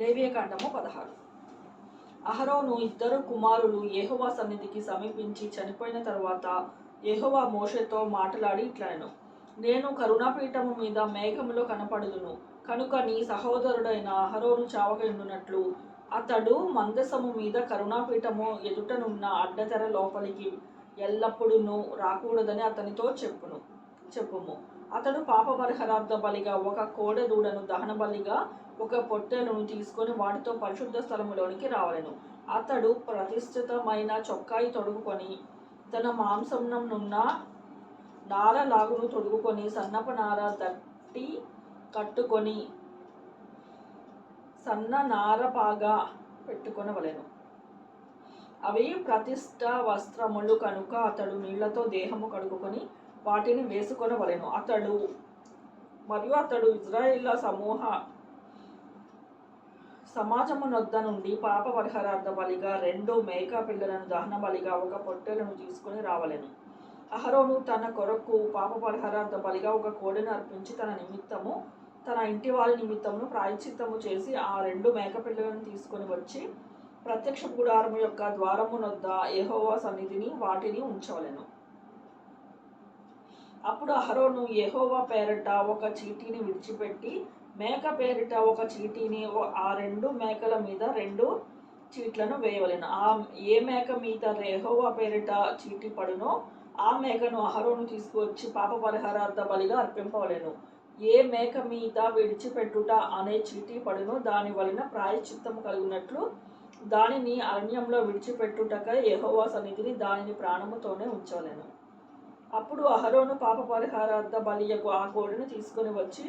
లేవియకాండము 16. అహరోను ఇద్దరు కుమారులు యెహోవా సన్నిధికి సమీపించి చనిపోయిన తరువాత యెహోవా మోషేతో మాట్లాడి ఇట్లనెను, నేను కరుణాపీఠము మీద మేఘములో కనపడుదును కనుక నీ సహోదరుడైన అహరోను చావకయుండునట్లు అతడు మందసము మీద కరుణాపీఠము ఎదుటనున్న అడ్డతెర లోపలికి ఎల్లప్పుడూ రాకూడదని అతనితో చెప్పుము. అతడు పాపపరిహారార్థ బలిగా ఒక కోడెదూడను, దహన బలిగా ఒక పొట్టెలను తీసుకొని వాటితో పరిశుద్ధ స్థలములోనికి రావలెను. అతడు ప్రతిష్ఠితమైన చొక్కాయి తొడుగుకొని తన మాంసంనున్న నార లాగును తొడుగుకొని సన్నప నార దట్టి కట్టుకొని సన్న నార పాగా పెట్టుకొనవలెను. అవి ప్రతిష్ఠ వస్త్రములు కనుక అతడు నీళ్లతో దేహము కడుగుకొని వాటిని వేసుకొనవలెను. అతడు ఇజ్రాయేళ్ల సమాజము నొద్ద నుండి పాప పరిహారార్థ బలిగా 2 మేక పిల్లలను, దహన బలిగా ఒక పొట్టెలను తీసుకొని రావలెను. అహరోను తన కొరకు పాప పరిహారార్థ బలిగా ఒక కోడెను అర్పించి తన నిమిత్తము తన ఇంటి వారి నిమిత్తమును ప్రాయశ్చిత్తము చేసి ఆ 2 మేక పిల్లలను తీసుకొని వచ్చి ప్రత్యక్ష గుడారము యొక్క ద్వారము నొద్ద యెహోవా సన్నిధిని వాటిని ఉంచవలెను. అప్పుడు అహరోను యెహోవా పేరట ఒక చీటీని విడిచిపెట్టి మేక పేరిట ఒక చీటీని ఆ 2 మేకల మీద 2 చీట్లను వేయవలెను. ఏ మేక మీద యెహోవా పేరిట చీటీ పడునో ఆ మేకను అహరోను తీసుకువచ్చి పాప పరిహారార్థ బలిగా అర్పింపవలెను. ఏ మేక మీద విడిచిపెట్టుట అనే చీటీ పడునో దాని వలన ప్రాయశ్చిత్తము కలుగునట్లు దానిని అరణ్యంలో విడిచిపెట్టుటకై యెహోవా సన్నిధిని దానిని ప్రాణముతోనే ఉంచవలెను. అప్పుడు అహరోను పాప పరిహారార్థ బలియకు ఆ కోడెను తీసుకొని వచ్చి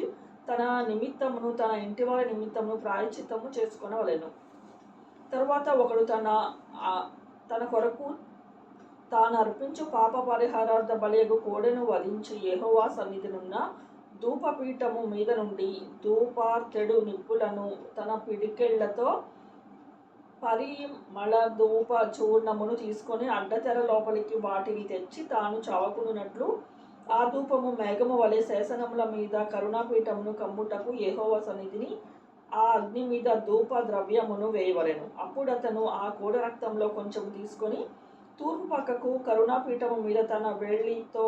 తన నిమిత్తమును తన ఇంటివారి నిమిత్తమును ప్రాయశ్చిత్తము చేసుకొనవలెను. తరువాత ఒకడు తన కొరకు తాను అర్పించు పాప పరిహారార్థ బలియకు కోడెను వధించి యెహోవా సన్నిధినున్న ధూపపీఠము మీద నుండి ధూపార్తెడు నిప్పులను తన పిడికెళ్లతో పరిమళ ధూప చూర్ణమును తీసుకొని అడ్డతెర లోపలికి వాటిని తెచ్చి తాను చావకుండునట్లు ఆ ధూపము మేఘము వలె శాసనముల మీద కరుణాపీఠమును కమ్ముటకు యెహోవా సన్నిధిని ఆ అగ్ని మీద ధూప ద్రవ్యమును వేయవలెను. అప్పుడు అతను ఆ కోడ రక్తంలో కొంచెము తీసుకొని తూర్పు పక్కకు కరుణాపీఠము మీద తన వేలితో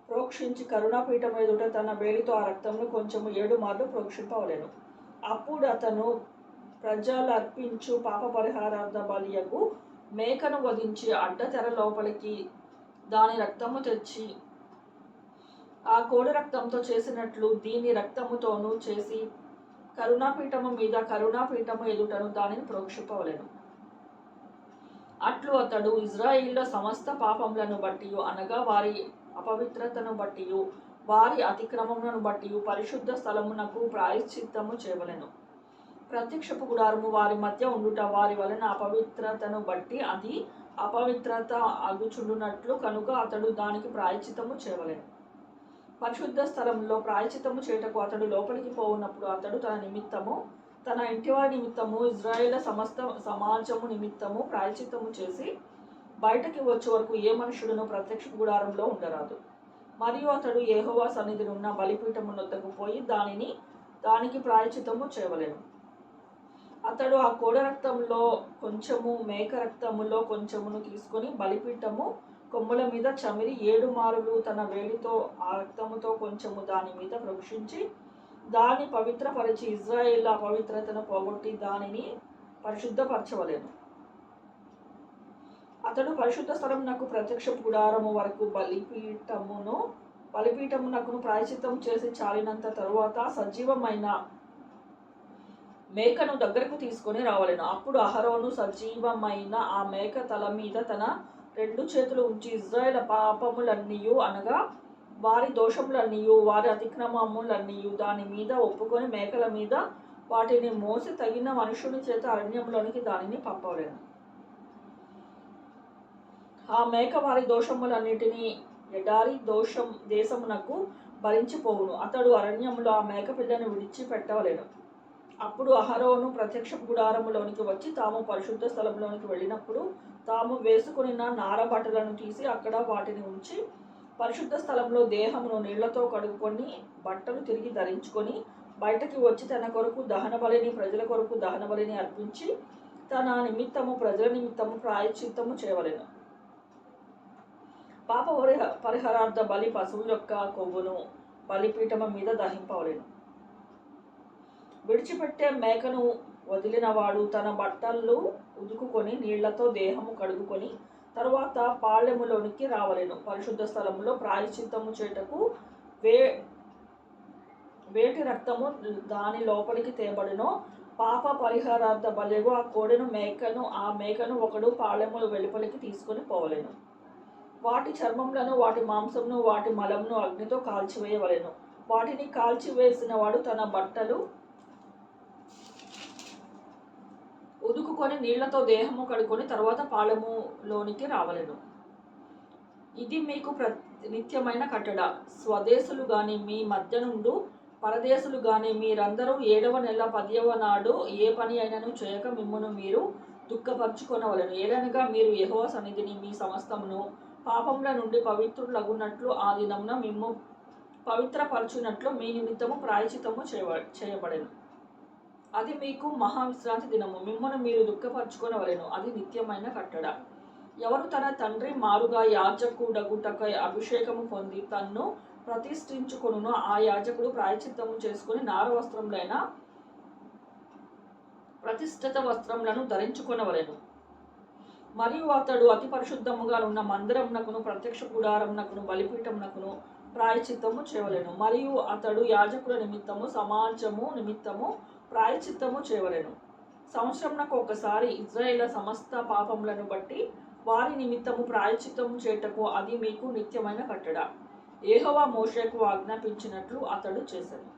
ప్రోక్షించి కరుణాపీఠము ఎదుట తన వేలితో ఆ రక్తమును కొంచెము 7 మార్లు ప్రోక్షింపవలెను. అప్పుడు అతను ప్రజలు అర్పించు పాప పరిహారార్థ బలియకు మేకను వధించి అడ్డతెర లోపలికి దాని రక్తము తెచ్చి ఆ కోడి రక్తంతో చేసినట్లు దీని రక్తముతోనూ చేసి కరుణాపీఠము మీద కరుణాపీఠము ఎదుటను దానిని ప్రోక్షింపవలెను. అట్లు అతడు ఇజ్రాయేళ్ల సమస్త పాపములను బట్టి అనగా వారి అపవిత్రతను బట్టి వారి అతిక్రమములను బట్టి పరిశుద్ధ స్థలమునకు ప్రాయశ్చిత్తము చేయవలెను. ప్రత్యక్షపు గుడారము వారి మధ్య ఉండుట వారి వలన అపవిత్రతను బట్టి అది అపవిత్రత అగుచుండునట్లు కనుక అతడు దానికి ప్రాయశ్చిత్తము చేయవలెను. పరిశుద్ధ స్థలంలో ప్రాయశ్చిత్తము చేయుటకు అతడు లోపలికి పోవునప్పుడు అతడు తన నిమిత్తము తన ఇంటివారి నిమిత్తము ఇజ్రాయేళ్ల సమస్త సమాజము నిమిత్తము ప్రాయశ్చిత్తము చేసి బయటకి వచ్చే వరకు ఏ మనుషుడును ప్రత్యక్ష గుడారంలో ఉండరాదు. మరియు అతడు యెహోవా సన్నిధిని ఉన్న బలిపీఠము నొద్దకు పోయి దానికి ప్రాయశ్చిత్తము చేయవలెను. అతడు ఆ కోడ రక్తంలో కొంచెము మేక రక్తములో కొంచెమును తీసుకొని బలిపీఠము కొమ్ముల మీద చమిరి 7 మారులు తన వేలితో ఆ రక్తముతో కొంచెము దాని మీద ప్రోక్షించి దాన్ని పవిత్రపరిచి ఇజ్రాయేళ్ల అపవిత్రతను పోగొట్టి దానిని పరిశుద్ధపరచవలెను. అతడు పరిశుద్ధ స్థలమునకు ప్రత్యక్ష గుడారము వరకు బలిపీఠమునకును ప్రాయశ్చిత్తం చేసి చాలినంత తరువాత సజీవమైన మేకను దగ్గరకు తీసుకొని రావలెను. అప్పుడు అహరోను సజీవమైన ఆ మేక తల మీద తన 2 చేతులు ఉంచి ఇజ్రాయేల్ పాపములన్నీయు అనగా వారి దోషములన్నీయు వారి అతిక్రమములన్నీయు దాని మీద ఒప్పుకొని మేకల మీద వాటిని మోసి తగిన మనుషుని చేత అరణ్యంలోనికి దానిని పంపవలెను. ఆ మేక వారి దోషములన్నిటినీ ఎడారి దేశమునకు భరించిపోవును. అతడు అరణ్యములో ఆ మేక పిల్లను విడిచిపెట్టవలెను. అప్పుడు అహరోను ప్రత్యక్ష గుడారములోనికి వచ్చి తాము పరిశుద్ధ స్థలంలోనికి వెళ్ళినప్పుడు తాము వేసుకున్న నార బట్టలను తీసి అక్కడ వాటిని ఉంచి పరిశుద్ధ స్థలంలో దేహమును నీళ్లతో కడుక్కొని బట్టలు తిరిగి ధరించుకొని బయటకి వచ్చి తన కొరకు దహన బలిని, ప్రజల కొరకు దహన బలిని అర్పించి తన నిమిత్తము, ప్రజల నిమిత్తము ప్రాయశ్చిత్తము చేయవలెను. పాప పరిహారార్థ బలి పశువు యొక్క కొవ్వును బలిపీఠము మీద దహింపవలెను. విడిచిపెట్టే మేకను వదిలినవాడు తన బట్టలు ఉదుకుకొని నీళ్లతో దేహము కడుగుకొని తరువాత పాళెములోనికి రావలెను. పరిశుద్ధ స్థలములో ప్రాయశ్చిత్తము చేటకు వేటి రక్తము దాని లోపలికి తేబడినో పాప పరిహారార్థ బలిగు ఆ మేకను ఒకడు పాళెముల వెలుపలికి తీసుకొని పోవలెను. వాటి చర్మములను, వాటి మాంసమును, వాటి మలమును అగ్నితో కాల్చివేయవలెను. వాటిని కాల్చివేసిన వాడు తన బట్టలు ఉదుకుకొని నీళ్లతో దేహము కడుక్కొని తర్వాత పాళెములోనికి రావలెను. ఇది మీకు నిత్యమైన కట్టడ. స్వదేశులు గాని మీ మధ్య నుండి పరదేశులు గాని మీరందరూ 7వ నెల 10వ నాడు ఏ పని అయినను చేయక మిమ్మును మీరు దుఃఖపరచుకొనవలెను. ఏలనగా మీరు యెహోవా సన్నిధిని మీ సమస్తమును పాపముల నుండి పవిత్రులగున్నట్లు ఆ దినమున మిమ్ము పవిత్రపరచునట్లు మీ నిమిత్తము ప్రాయశ్చిత్తము చేయబడెను. అది మీకు మహావిశ్రాంతి దినము. మిమ్మల్ని మీరు దుఃఖపరచుకొనవలెను. అది నిత్యమైన కట్టడ. ఎవరు తన తండ్రి మారుగా యాజకుడగుటకై అభిషేకము పొంది తన్ను ప్రతిష్ఠించుకొనునో ఆ యాజకుడు ప్రాయశ్చిత్తము చేసుకుని నార వస్త్రములైన ప్రతిష్ఠిత వస్త్రములను ధరించుకొనవలెను. మరియు అతడు అతి పరిశుద్ధముగా ఉన్న మందిరమునకును, ప్రత్యక్ష గుడారమునకును, బలిపీఠమునకును ప్రాయశ్చిత్తము చేయవలెను. మరియు అతడు యాజకుల నిమిత్తము, సమాజము నిమిత్తము ప్రాయశ్చిత్తము చేయవలెను. సంవత్సరమునకు ఒకసారి ఇశ్రాయేలు సమస్త పాపములను బట్టి వారి నిమిత్తము ప్రాయశ్చిత్తము చేయుటకు అది మీకు నిత్యమైన కట్టడ. యెహోవా మోషేకు ఆజ్ఞాపించినట్లు అతడు చేశాడు.